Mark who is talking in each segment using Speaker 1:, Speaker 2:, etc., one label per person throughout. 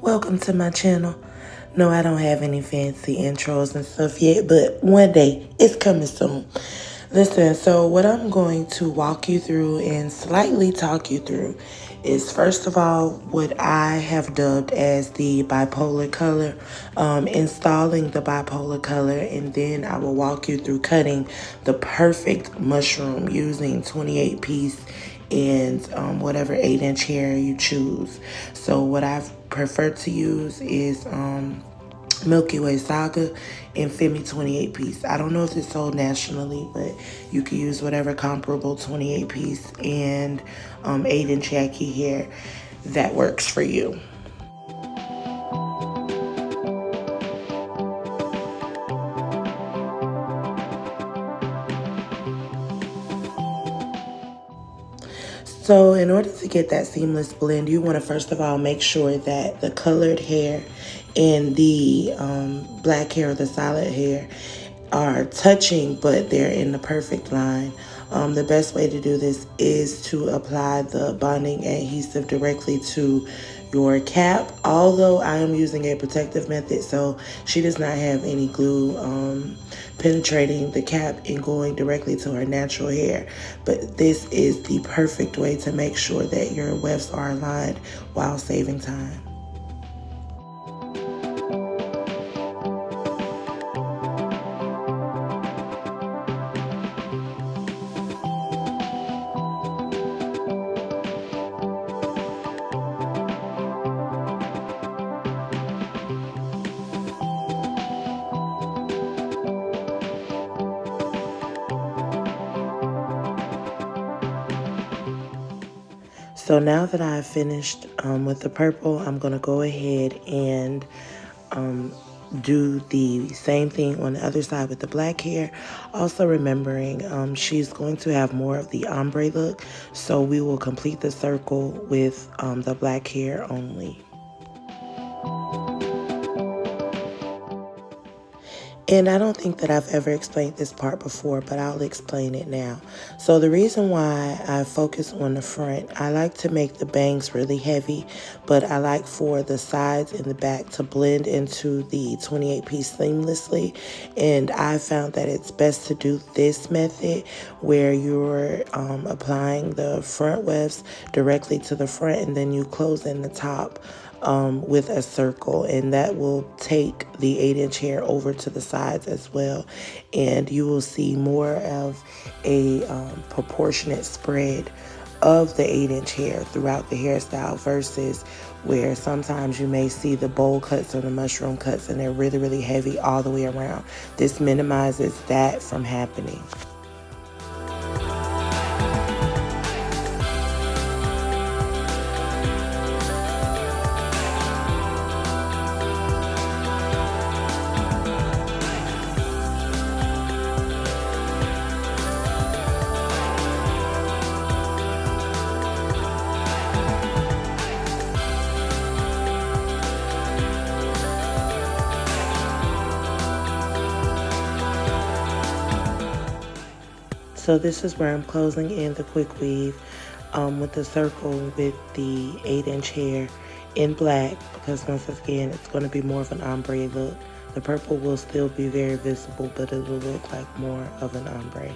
Speaker 1: Welcome to my channel. No, I don't have any fancy intros and stuff yet, but one day it's coming soon. Listen, so what I'm going to walk you through and slightly talk you through is, first of all, what I have dubbed as the bipolar color, installing the bipolar color, and then I will walk you through cutting the perfect mushroom using 28 piece and whatever 8-inch hair you choose. So what I've preferred to use is Milky Way Saga and Femi 28 piece. I don't know if it's sold nationally, but you can use whatever comparable 28 piece and 8-inch yaki hair that works for you. So in order to get that seamless blend, you want to first of all make sure that the colored hair and the black hair or the solid hair are touching, but they're in the perfect line. The best way to do this is to apply the bonding adhesive directly to your cap, although I am using a protective method, so she does not have any glue penetrating the cap and going directly to her natural hair. But this is the perfect way to make sure that your wefts are aligned while saving time. So now that I've finished with the purple, I'm going to go ahead and do the same thing on the other side with the black hair. Also remembering she's going to have more of the ombre look, so we will complete the circle with the black hair only. And I don't think that I've ever explained this part before, but I'll explain it now. So the reason why I focus on the front, I like to make the bangs really heavy, but I like for the sides and the back to blend into the 28 piece seamlessly. And I found that it's best to do this method where you're applying the front wefts directly to the front, and then you close in the top with a circle, and that will take the 8-inch hair over to the sides as well, and you will see more of a proportionate spread of the 8-inch hair throughout the hairstyle versus where sometimes you may see the bowl cuts or the mushroom cuts and they're really heavy all the way around. This minimizes that from happening. So this is where I'm closing in the quick weave with the circle with the 8-inch hair in black, because once again, it's going to be more of an ombre look. The purple will still be very visible, but it will look like more of an ombre.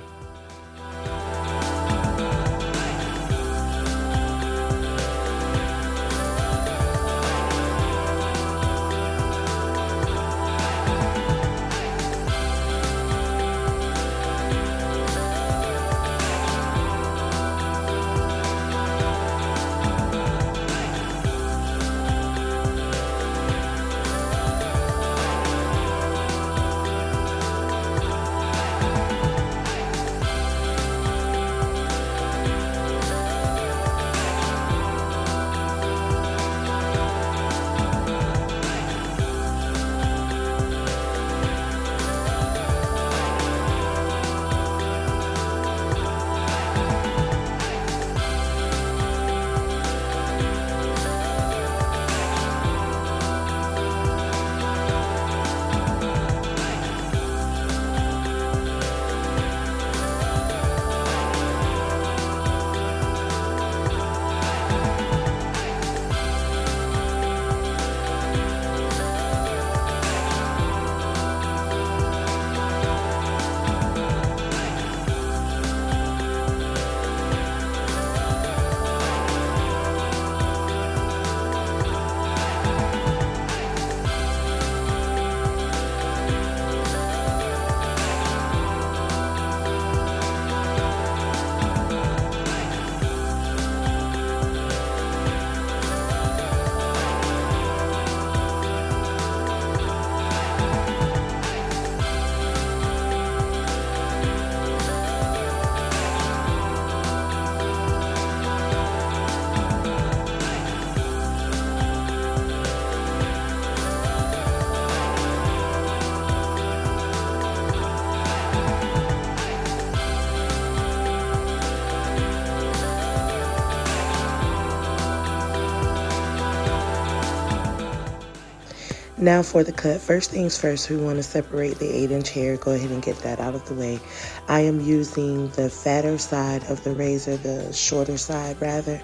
Speaker 1: Now for the cut. First things first, we want to separate the 8-inch hair. Go ahead and get that out of the way. I am using the fatter side of the razor, the shorter side rather,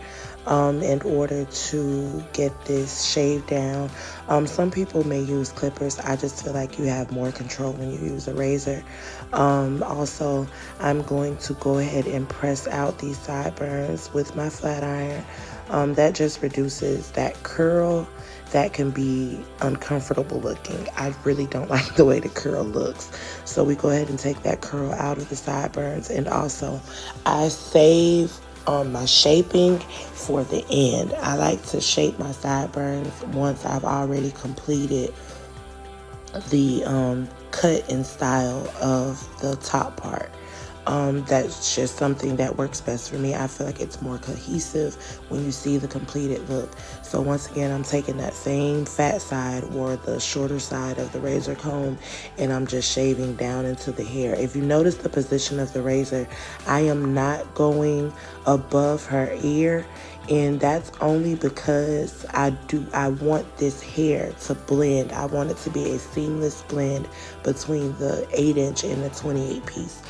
Speaker 1: in order to get this shaved down. Some people may use clippers. I just feel like you have more control when you use a razor. Also, I'm going to go ahead and press out these sideburns with my flat iron. That just reduces that curl that can be uncomfortable looking. I really don't like the way the curl looks. So we go ahead and take that curl out of the sideburns. And also, I save my shaping for the end. I like to shape my sideburns once I've already completed the cut and style of the top part. That's just something that works best for me. I feel like it's more cohesive when you see the completed look. So once again, I'm taking that same fat side or the shorter side of the razor comb, and I'm just shaving down into the hair. If you notice the position of the razor, I am not going above her ear. And that's only because I want this hair to blend. I want it to be a seamless blend between the 8-inch and the 28 piece.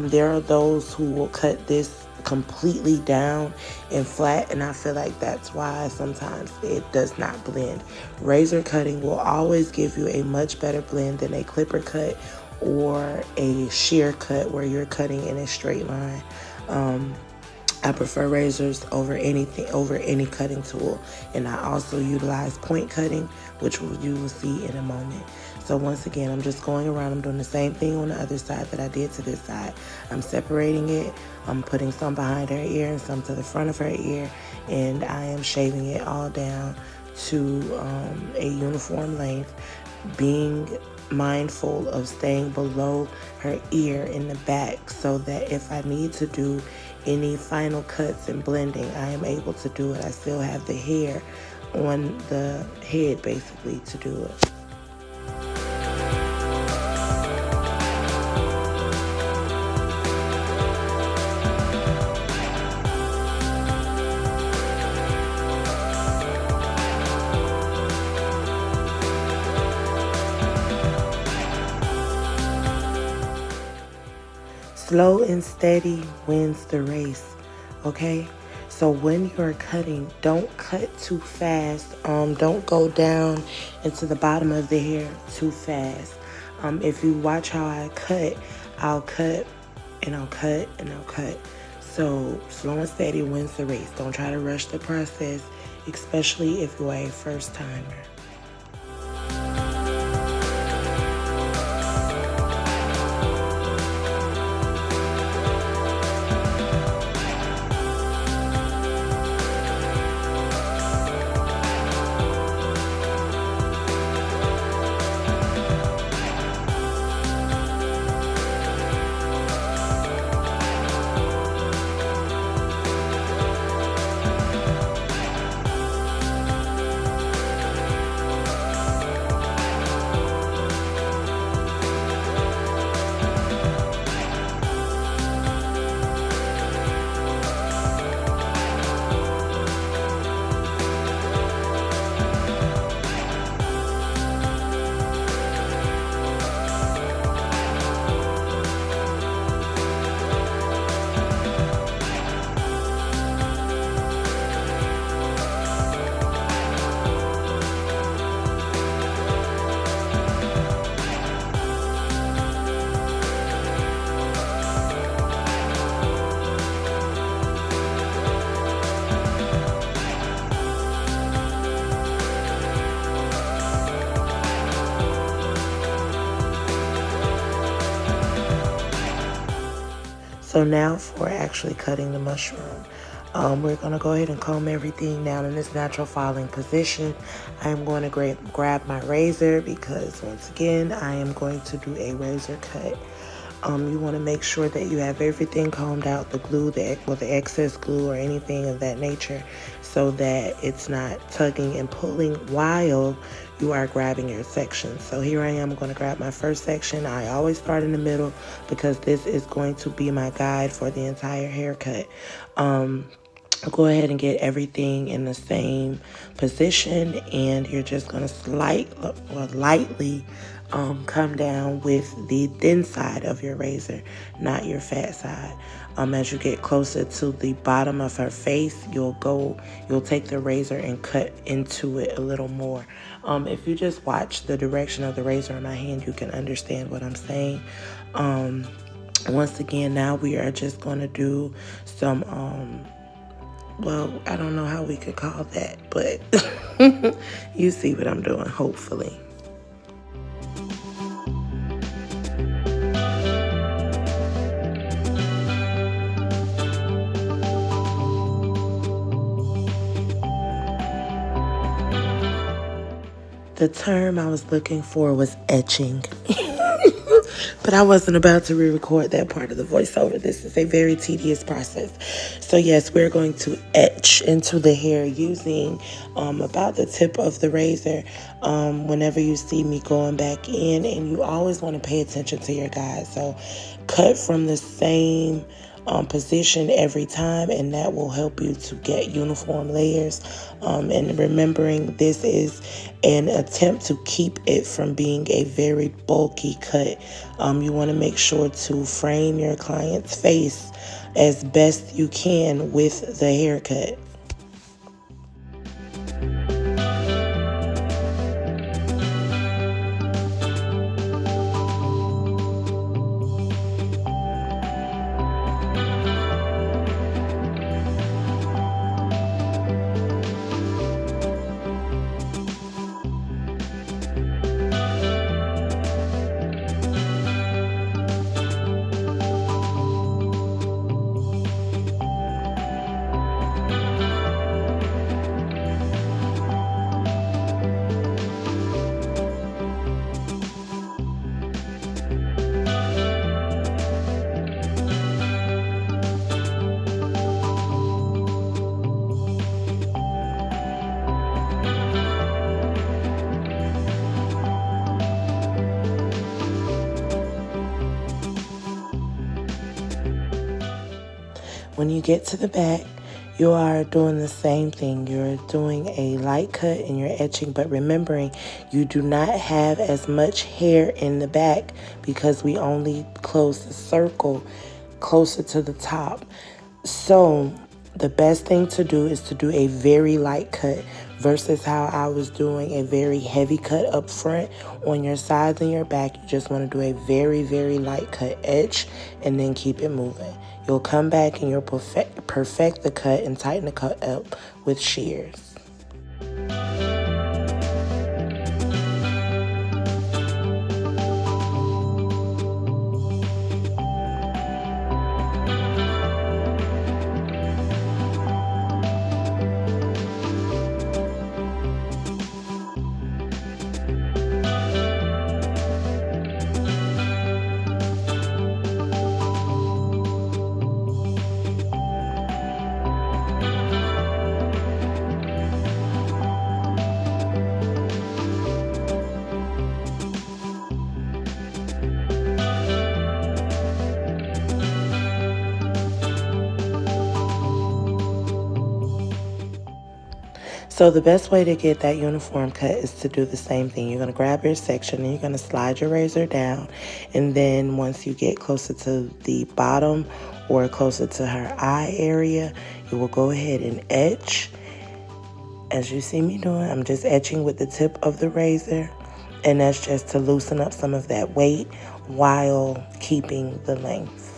Speaker 1: There are those who will cut this completely down and flat, and I feel like that's why sometimes it does not blend. Razor cutting will always give you a much better blend than a clipper cut or a shear cut where you're cutting in a straight line. I prefer razors over any cutting tool, and I also utilize point cutting, which you will see in a moment. So once again, I'm just going around. I'm doing the same thing on the other side that I did to this side. I'm separating it. I'm putting some behind her ear and some to the front of her ear, and I am shaving it all down to a uniform length, being mindful of staying below her ear in the back so that if I need to do any final cuts and blending, I am able to do it. I still have the hair on the head basically to do it. Slow and steady wins the race, okay? So when you're cutting, don't cut too fast. Don't go down into the bottom of the hair too fast. If you watch how I cut, I'll cut and I'll cut and I'll cut. So slow and steady wins the race. Don't try to rush the process, especially if you're a first timer. So now for actually cutting the mushroom. We're going to go ahead and comb everything down in this natural filing position. I am going to grab my razor because once again, I am going to do a razor cut. You want to make sure that you have everything combed out, the glue, the excess glue or anything of that nature, so that it's not tugging and pulling while you are grabbing your section. So here I am going to grab my first section. I always start in the middle because this is going to be my guide for the entire haircut. go ahead and get everything in the same position, and you're just going to lightly come down with the thin side of your razor, not your fat side. As you get closer to the bottom of her face, you'll take the razor and cut into it a little more. If you just watch the direction of the razor in my hand, you can understand what I'm saying. Once again, now we are just going to do some well, I don't know how we could call that, but you see what I'm doing, hopefully. The term I was looking for was etching. But I wasn't about to re-record that part of the voiceover. This is a very tedious process. So yes, we're going to etch into the hair using about the tip of the razor. Whenever you see me going back in, and you always want to pay attention to your guide. So cut from the same position every time, and that will help you to get uniform layers. And remembering, this is an attempt to keep it from being a very bulky cut. You want to make sure to frame your client's face as best you can with the haircut. When you get to the back, you are doing the same thing. You're doing a light cut and you're etching, but remembering you do not have as much hair in the back because we only close the circle closer to the top. So the best thing to do is to do a very light cut versus how I was doing a very heavy cut up front. On your sides and your back, you just want to do a very, very light cut, etch, and then keep it moving. You'll come back and you'll perfect the cut and tighten the cut up with shears. So the best way to get that uniform cut is to do the same thing. You're going to grab your section and you're going to slide your razor down. And then once you get closer to the bottom or closer to her eye area, you will go ahead and etch. As you see me doing, I'm just etching with the tip of the razor. And that's just to loosen up some of that weight while keeping the length.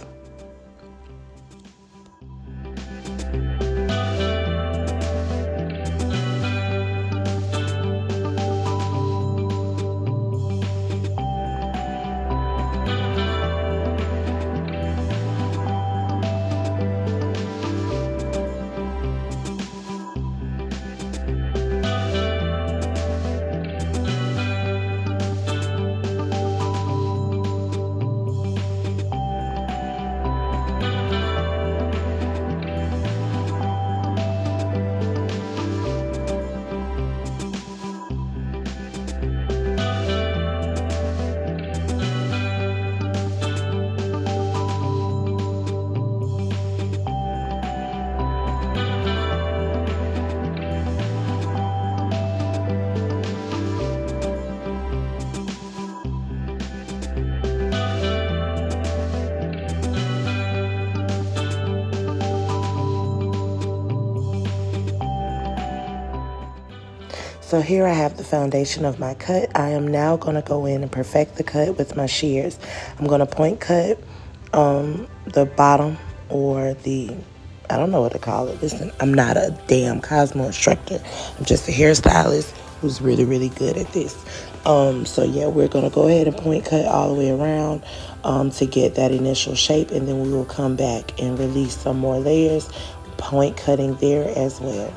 Speaker 1: So here I have the foundation of my cut. I am now going to go in and perfect the cut with my shears. I'm going to point cut the bottom, or the, I don't know what to call it. Listen, I'm not a damn Cosmo instructor. I'm just a hairstylist who's really, really good at this. So yeah, we're going to go ahead and point cut all the way around to get that initial shape, and then we will come back and release some more layers, point cutting there as well.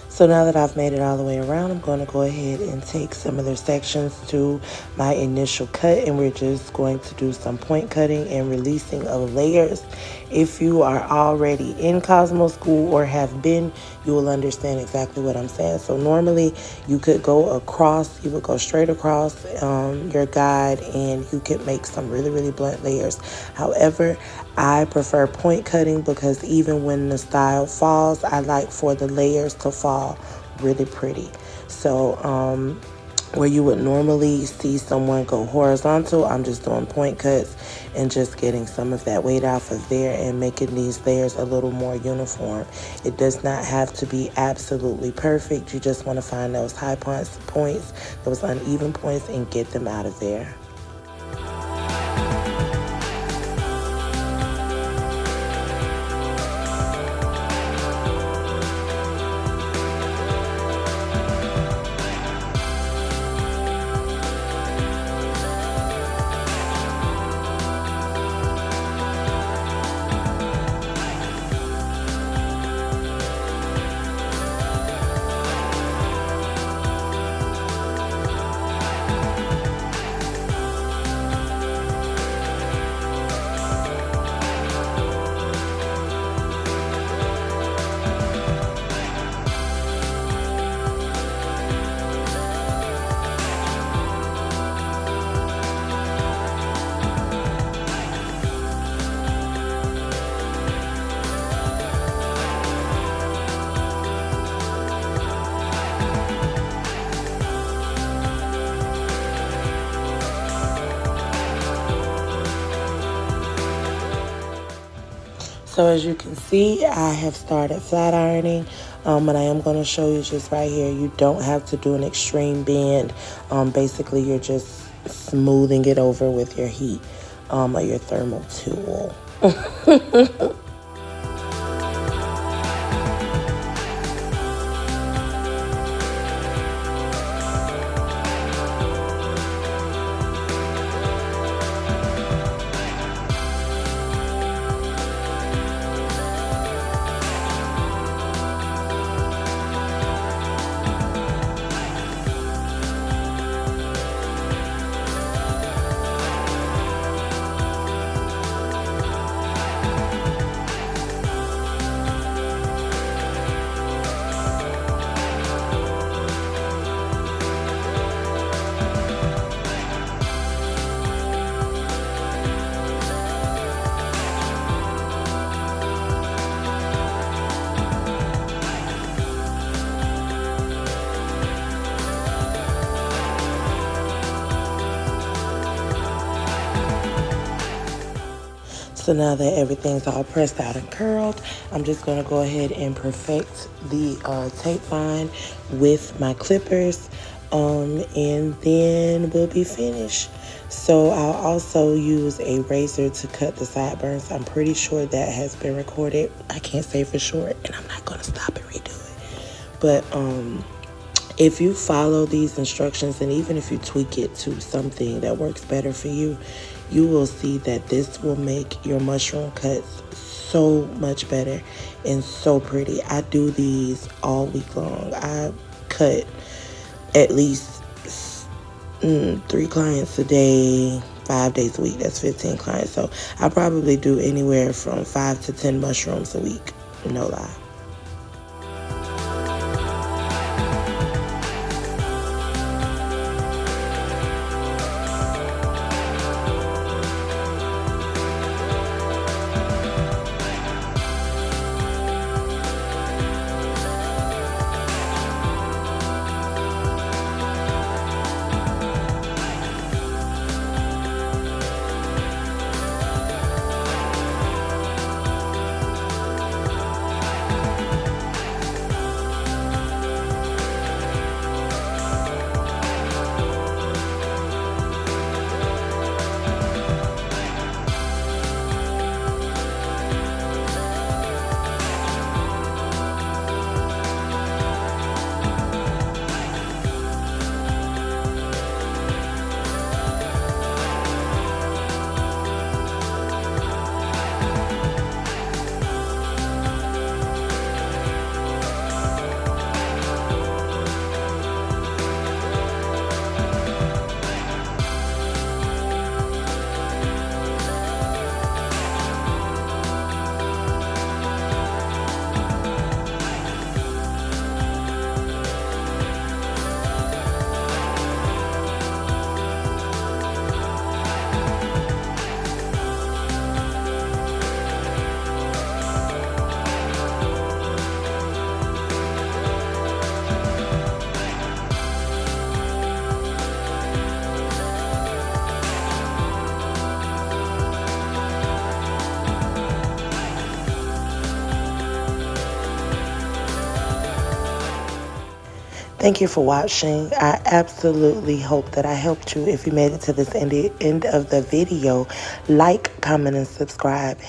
Speaker 1: So now that I've made it all the way around, I'm going to go ahead and take some of the sections to my initial cut, and we're just going to do some point cutting and releasing of layers. If you are already in Cosmo school or have been, you will understand exactly what I'm saying. So normally you could go across, you would go straight across your guide, and you could make some really, really blunt layers. However, I prefer point cutting because even when the style falls, I like for the layers to fall really pretty. So where you would normally see someone go horizontal, I'm just doing point cuts and just getting some of that weight off of there and making these layers a little more uniform. It does not have to be absolutely perfect. You just want to find those high points, those uneven points, and get them out of there. So as you can see, I have started flat ironing, but I am going to show you just right here. You don't have to do an extreme bend. Basically, you're just smoothing it over with your heat or your thermal tool. So now that everything's all pressed out and curled, I'm just going to go ahead and perfect the tape line with my clippers, and then we'll be finished. So I'll also use a razor to cut the sideburns. I'm pretty sure that has been recorded. I can't say for sure, and I'm not going to stop and redo it. But if you follow these instructions, and even if you tweak it to something that works better for you, you will see that this will make your mushroom cuts so much better and so pretty. I do these all week long. I cut at least 3 clients a day, 5 days a week. That's 15 clients. So I probably do anywhere from 5 to 10 mushrooms a week. No lie. Thank you for watching. I absolutely hope that I helped you. If you made it to this end of the video, like, comment, and subscribe.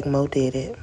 Speaker 1: #Mo did it.